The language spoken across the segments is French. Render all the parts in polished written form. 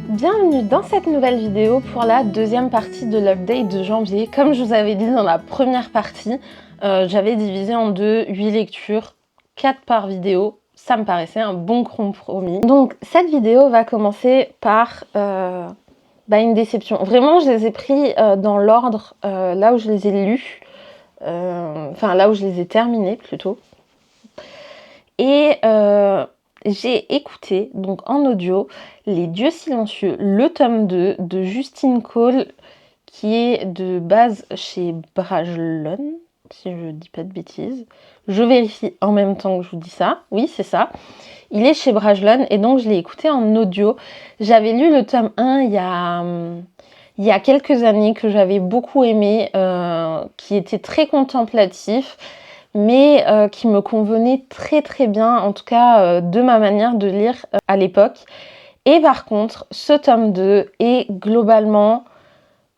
Bienvenue dans cette nouvelle vidéo pour la deuxième partie de l'update de janvier. Comme je vous avais dit dans la première partie, j'avais divisé en deux 8 lectures, 4 par vidéo. Ça me paraissait un bon compromis. Donc cette vidéo va commencer par une déception. Vraiment, je les ai pris dans l'ordre là où je les ai lus. Enfin, là où je les ai terminés plutôt. Et j'ai écouté, donc en audio, Les Dieux Silencieux, le tome 2 de Justine Cole, qui est de base chez Brajlon, si je dis pas de bêtises. Je vérifie en même temps que je vous dis ça. Oui, c'est ça. Il est chez Brajlon et donc je l'ai écouté en audio. J'avais lu le tome 1 il y a quelques années que j'avais beaucoup aimé, qui était très contemplatif, mais qui me convenait très très bien, en tout cas de ma manière de lire à l'époque. Et par contre, ce tome 2 est globalement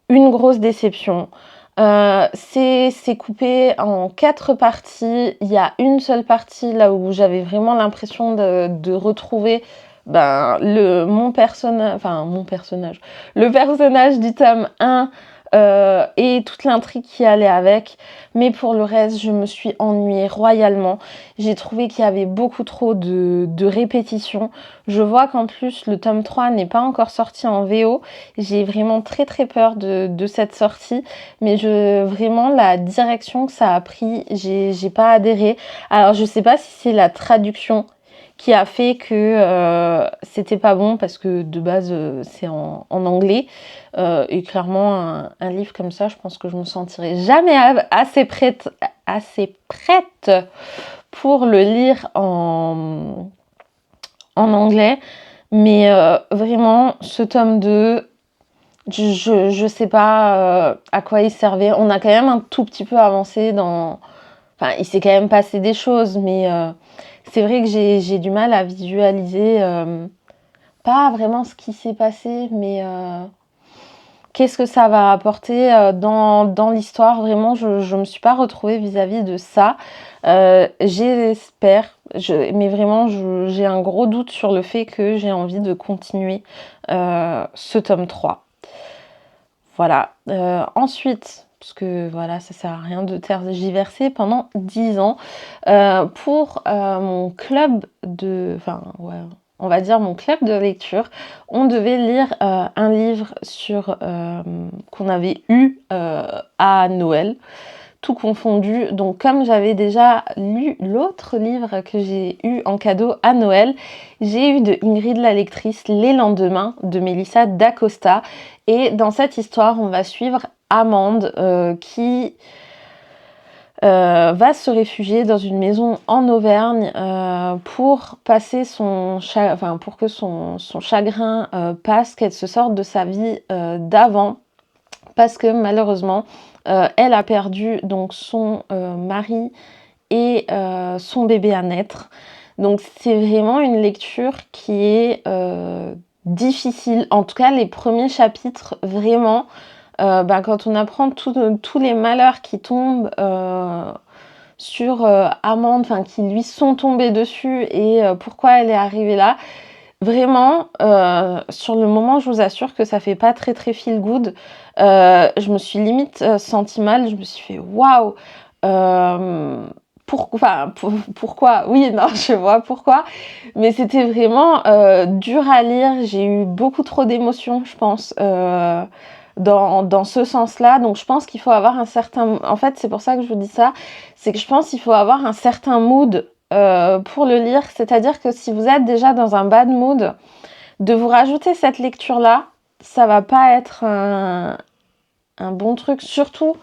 une grosse déception. C'est coupé en 4 parties. Il y a une seule partie là où j'avais vraiment l'impression de retrouver le personnage du tome 1 et toute l'intrigue qui allait avec. Mais pour le reste, je me suis ennuyée royalement. J'ai trouvé qu'il y avait beaucoup trop de répétitions. Je vois qu'en plus, le tome 3 n'est pas encore sorti en VO. J'ai vraiment très très peur de cette sortie. Mais vraiment, la direction que ça a pris, j'ai pas adhéré. Alors, je sais pas si c'est la traduction qui a fait que c'était pas bon, parce que de base c'est en anglais, et clairement un livre comme ça, je pense que je me sentirais jamais assez prête pour le lire en anglais. Mais vraiment, ce tome 2, je sais pas à quoi il servait. On a quand même un tout petit peu avancé dans... Enfin, il s'est quand même passé des choses, mais c'est vrai que j'ai du mal à visualiser, pas vraiment ce qui s'est passé, mais qu'est-ce que ça va apporter dans l'histoire. Vraiment, je me suis pas retrouvée vis-à-vis de ça. J'espère, mais vraiment, j'ai un gros doute sur le fait que j'ai envie de continuer ce tome 3. Voilà. Ensuite, parce que voilà, ça sert à rien de tergiverser pendant 10 ans. Pour mon club de... Enfin, ouais, on va dire mon club de lecture, on devait lire un livre qu'on avait eu à Noël, tout confondu. Donc comme j'avais déjà lu l'autre livre que j'ai eu en cadeau à Noël, j'ai eu de Ingrid la lectrice Les Lendemains de Melissa d'Acosta. Et dans cette histoire, on va suivre Amande qui va se réfugier dans une maison en Auvergne pour passer pour que son chagrin passe, qu'elle se sorte de sa vie d'avant, parce que malheureusement elle a perdu donc son mari et son bébé à naître. Donc c'est vraiment une lecture qui est difficile, en tout cas les premiers chapitres, vraiment. Quand on apprend tous les malheurs qui tombent sur Amande, enfin qui lui sont tombés dessus, et pourquoi elle est arrivée là, vraiment, sur le moment, je vous assure que ça fait pas très très feel good. Je me suis limite sentie mal, je me suis fait waouh, pourquoi? Oui, non, je vois pourquoi, mais c'était vraiment dur à lire. J'ai eu beaucoup trop d'émotions, je pense, dans ce sens-là. Donc je pense qu'il faut avoir un certain... En fait, c'est pour ça que je vous dis ça, c'est que je pense qu'il faut avoir un certain mood pour le lire. C'est-à-dire que si vous êtes déjà dans un bad mood, de vous rajouter cette lecture-là, ça va pas être un bon truc, surtout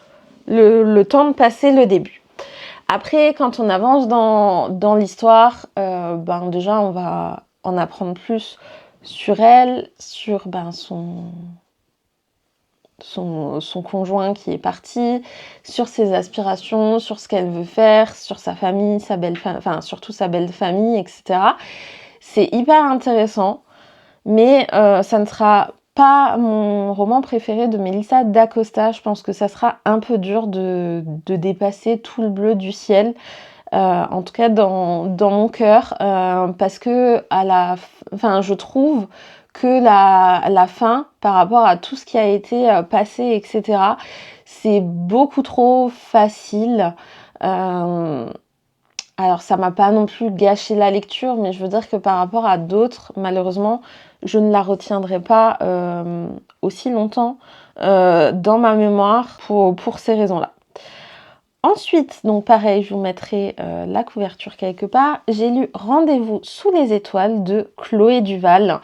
le temps de passer le début. Après, quand on avance dans l'histoire, déjà on va en apprendre plus sur elle, sur son conjoint qui est parti, sur ses aspirations, sur ce qu'elle veut faire, sur sa famille, surtout sa belle famille, etc. C'est hyper intéressant, mais ça ne sera pas mon roman préféré de Melissa d'Acosta. Je pense que ça sera un peu dur de dépasser tout le bleu du ciel. en tout cas dans mon cœur, parce que je trouve que la fin, par rapport à tout ce qui a été passé, etc., c'est beaucoup trop facile. Alors ça m'a pas non plus gâché la lecture, mais je veux dire que par rapport à d'autres, malheureusement, je ne la retiendrai pas aussi longtemps dans ma mémoire pour ces raisons-là. Ensuite, donc pareil, je vous mettrai la couverture quelque part. J'ai lu Rendez-vous sous les étoiles de Chloé Duval.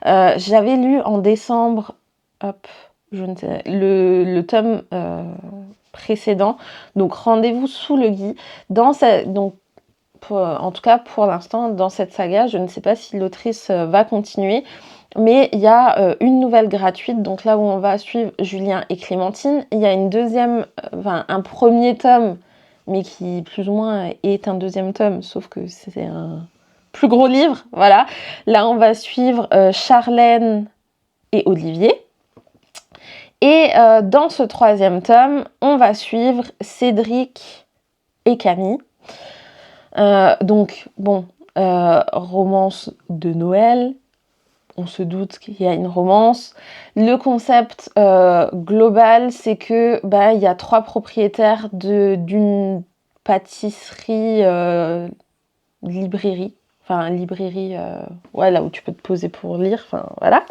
J'avais lu en décembre, hop, je ne sais, le tome précédent, donc Rendez-vous sous le gui. Donc en tout cas pour l'instant dans cette saga, je ne sais pas si l'autrice va continuer, mais il y a une nouvelle gratuite, donc là où on va suivre Julien et Clémentine. Il y a un premier tome, mais qui plus ou moins est un deuxième tome, sauf que c'est un plus gros livre, voilà. Là on va suivre Charlène et Olivier. Et dans ce troisième tome, on va suivre Cédric et Camille. Romance de Noël, on se doute qu'il y a une romance. Le concept global, c'est que il y a 3 propriétaires d'une pâtisserie librairie, là où tu peux te poser pour lire, voilà.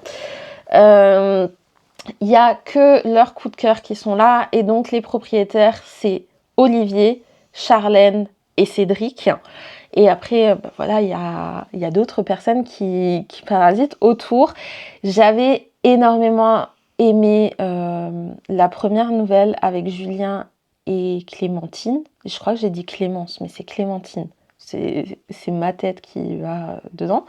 Il y a que leurs coups de cœur qui sont là, et donc les propriétaires, c'est Olivier, Charlène et Cédric. Et après, il y a d'autres personnes qui parasitent autour. J'avais énormément aimé la première nouvelle avec Julien et Clémentine. Je crois que j'ai dit Clémence, mais c'est Clémentine. C'est ma tête qui va dedans.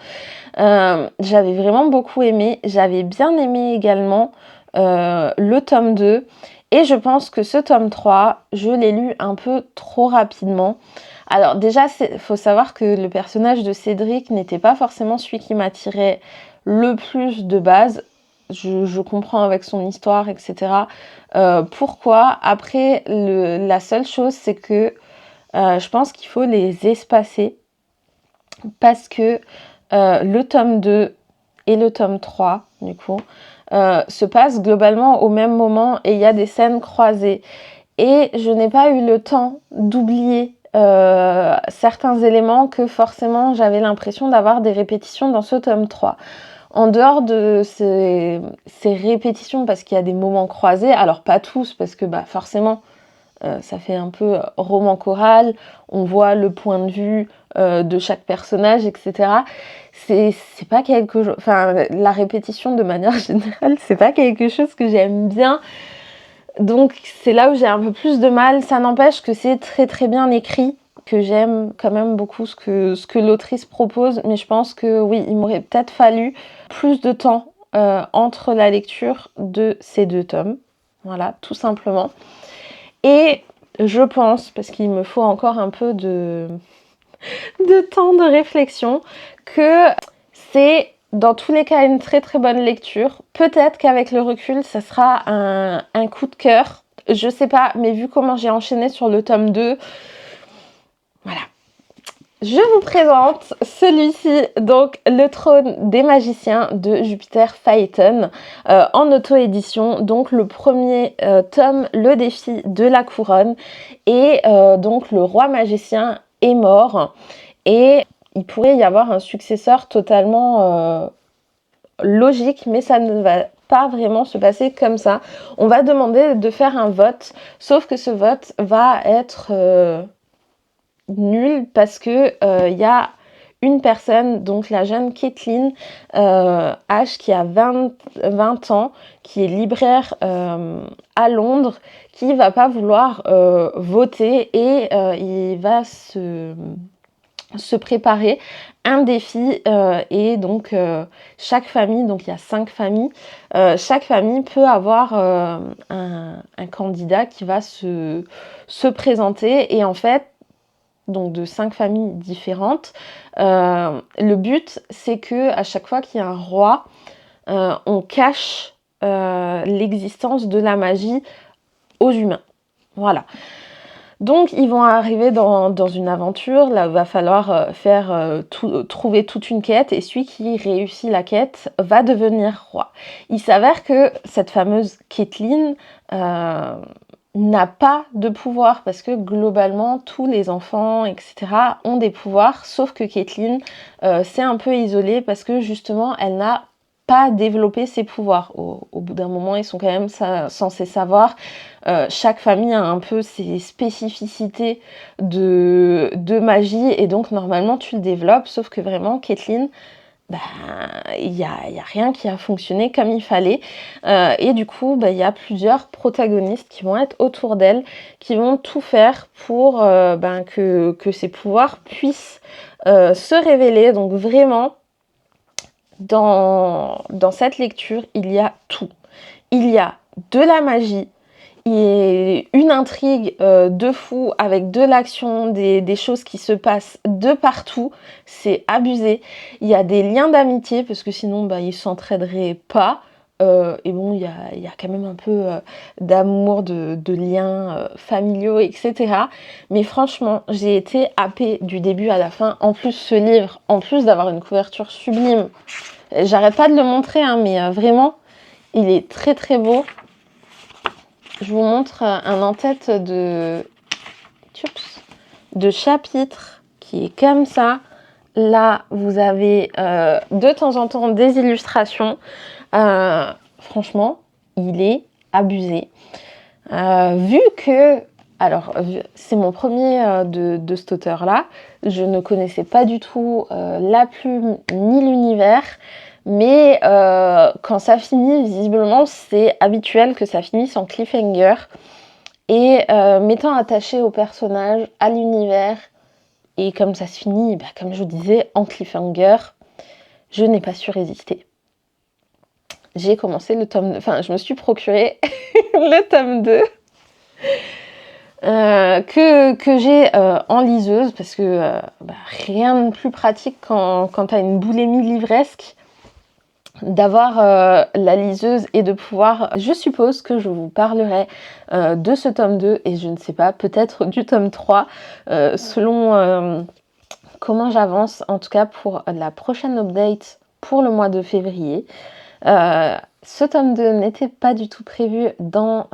J'avais vraiment beaucoup aimé. J'avais bien aimé également le tome 2. Et je pense que ce tome 3, je l'ai lu un peu trop rapidement. Alors déjà, faut savoir que le personnage de Cédric n'était pas forcément celui qui m'attirait le plus de base. Je comprends avec son histoire, etc. Pourquoi. Après, la seule chose, c'est que je pense qu'il faut les espacer. Parce que le tome 2 et le tome 3, du coup, se passent globalement au même moment et il y a des scènes croisées. Et je n'ai pas eu le temps d'oublier certains éléments que forcément j'avais l'impression d'avoir des répétitions dans ce tome 3. En dehors de ces répétitions, parce qu'il y a des moments croisés, alors pas tous, parce que forcément ça fait un peu roman choral, on voit le point de vue de chaque personnage, etc. C'est pas quelque chose... la répétition de manière générale, c'est pas quelque chose que j'aime bien. Donc c'est là où j'ai un peu plus de mal. Ça n'empêche que c'est très très bien écrit, que j'aime quand même beaucoup ce que l'autrice propose, mais je pense que oui, il m'aurait peut-être fallu plus de temps entre la lecture de ces 2 tomes. Voilà, tout simplement. Et je pense, parce qu'il me faut encore un peu de temps de réflexion, que c'est dans tous les cas une très très bonne lecture. Peut-être qu'avec le recul, ça sera un coup de cœur. Je sais pas, mais vu comment j'ai enchaîné sur le tome 2, voilà. Je vous présente celui-ci, donc Le Trône des Magiciens de Jupiter Phaéton, en auto-édition. Donc le premier tome, Le Défi de la Couronne, et donc le roi magicien est mort, et il pourrait y avoir un successeur totalement logique, mais ça ne va pas vraiment se passer comme ça. On va demander de faire un vote, sauf que ce vote va être nul parce que y a une personne, donc la jeune Kathleen H, qui a 20 ans, qui est libraire à Londres, qui va pas vouloir voter, et il va se préparer un défi, et donc chaque famille, donc il y a 5 familles, chaque famille peut avoir un candidat qui va se présenter, et en fait, donc de 5 familles différentes. Le but, c'est que à chaque fois qu'il y a un roi, on cache l'existence de la magie aux humains. Voilà. Donc ils vont arriver dans une aventure, là il va falloir trouver toute une quête et celui qui réussit la quête va devenir roi. Il s'avère que cette fameuse Caitlyn n'a pas de pouvoir parce que globalement tous les enfants etc. ont des pouvoirs sauf que Caitlyn s'est un peu isolée parce que justement elle n'a pas développer ses pouvoirs. Au bout d'un moment, ils sont quand même censés savoir. Chaque famille a un peu ses spécificités de magie et donc normalement tu le développes, sauf que vraiment Caitlyn, il y a rien qui a fonctionné comme il fallait et du coup il y a plusieurs protagonistes qui vont être autour d'elle, qui vont tout faire pour que ses pouvoirs puissent se révéler. Donc vraiment dans cette lecture, il y a tout. Il y a de la magie, il y a une intrigue de fou avec de l'action, des choses qui se passent de partout, c'est abusé. Il y a des liens d'amitié parce que sinon ils s'entraideraient pas. Et bon, il y a quand même un peu d'amour, de liens familiaux, etc. Mais franchement, j'ai été happée du début à la fin. En plus, ce livre, en plus d'avoir une couverture sublime, j'arrête pas de le montrer, hein, mais vraiment, il est très très beau. Je vous montre un en-tête de chapitre qui est comme ça. Là, vous avez de temps en temps des illustrations. Franchement, il est abusé. Vu que, alors, c'est mon premier de cet auteur-là, je ne connaissais pas du tout la plume ni l'univers, mais quand ça finit, visiblement, c'est habituel que ça finisse en cliffhanger. Et m'étant attachée au personnage, à l'univers, et comme ça se finit, comme je vous disais, en cliffhanger, je n'ai pas su résister. J'ai commencé le tome 2, enfin je me suis procuré le tome 2 que j'ai en liseuse parce que rien de plus pratique quand tu as une boulimie livresque d'avoir la liseuse et de pouvoir, je suppose que je vous parlerai de ce tome 2 et je ne sais pas, peut-être du tome 3 selon comment j'avance, en tout cas pour la prochaine update pour le mois de février. Ce tome 2 n'était pas du tout prévu dans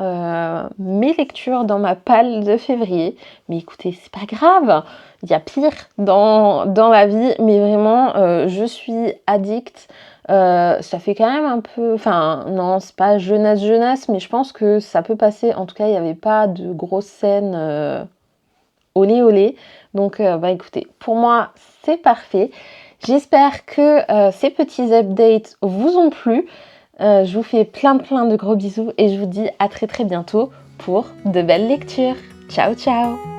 mes lectures, dans ma palle de février. Mais écoutez, c'est pas grave, il y a pire dans la vie. Mais vraiment, je suis addict. Ça fait quand même un peu... Enfin, non, c'est pas jeunesse, mais je pense que ça peut passer. En tout cas, il n'y avait pas de grosses scènes olé olé. Donc, écoutez, pour moi, c'est parfait. J'espère que ces petits updates vous ont plu. Je vous fais plein de gros bisous et je vous dis à très bientôt pour de belles lectures. Ciao ciao!